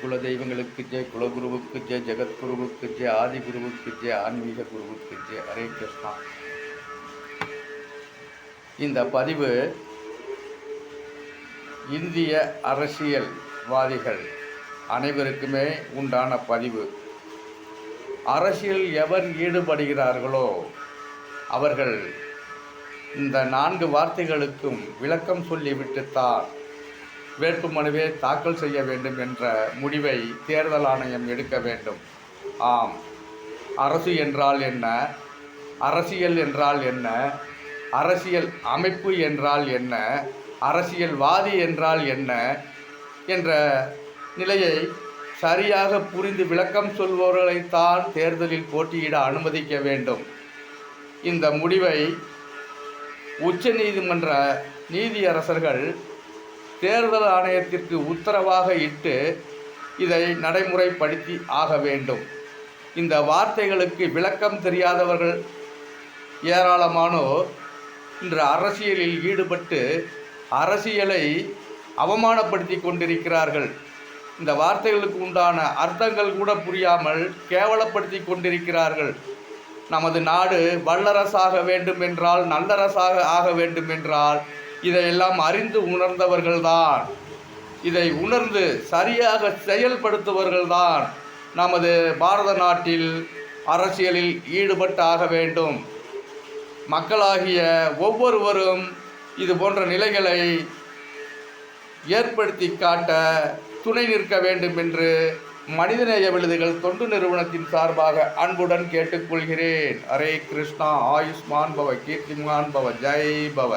குலதெய்வங்களுக்கு ஜெய், குலகுருவுக்கு ஜெய், ஜெகத்குருவுக்கு ஜெய், ஆதிகுருவுக்கு ஜெய், ஆன்மீக குருவுக்கு ஜெய். ஹரே கிருஷ்ணா. இந்த பதிவு இந்திய அரசியல்வாதிகள் அனைவருக்குமே உண்டான பதிவு. அரசியல் எவர் ஈடுபடுகிறார்களோ அவர்கள் இந்த 4 வார்த்தைகளுக்கும் விளக்கம் சொல்லிவிட்டுத்தான் வேட்புமனுவை தாக்கல் செய்ய வேண்டும் என்ற முடிவை தேர்தல் ஆணையம் எடுக்க வேண்டும். ஆம், அரசு என்றால் என்ன, அரசியல் என்றால் என்ன, அரசியல் அமைப்பு என்றால் என்ன, அரசியல்வாதி என்றால் என்ன என்ற நிலையை சரியாக புரிந்து விளக்கம் சொல்பவர்களைத்தான் தேர்தலில் போட்டியிட அனுமதிக்க வேண்டும். இந்த முடிவை உச்சநீதிமன்ற நீதியரசர்கள் தேர்தல் ஆணையத்திற்கு உத்தரவாக இட்டு இதை நடைமுறைப்படுத்தி ஆக வேண்டும். இந்த வார்த்தைகளுக்கு விளக்கம் தெரியாதவர்கள் ஏராளமானோர் இன்று அரசியலில் ஈடுபட்டு அரசியலை அவமானப்படுத்தி கொண்டிருக்கிறார்கள். இந்த வார்த்தைகளுக்கு உண்டான அர்த்தங்கள் கூட புரியாமல் கேவலப்படுத்தி கொண்டிருக்கிறார்கள். நமது நாடு வல்லரசாக வேண்டும் என்றால், நல்லரசாக ஆக வேண்டும் என்றால் இதையெல்லாம் அறிந்து உணர்ந்தவர்கள்தான், இதை உணர்ந்து சரியாக செயல்படுத்துபவர்கள்தான் நமது பாரத நாட்டில் அரசியலில் ஈடுபட்டாக வேண்டும். மக்களாகிய ஒவ்வொருவரும் இது போன்ற நிலைகளை ஏற்படுத்தி காட்ட துணை நிற்க வேண்டும் என்று மனிதநேய விழுதுகள் தொண்டு நிறுவனத்தின் சார்பாக அன்புடன் கேட்டுக்கொள்கிறேன். ஹரே கிருஷ்ணா. ஆயுஷ்மான் பவ, கீர்த்திமான் பவ, ஜெய் பவ.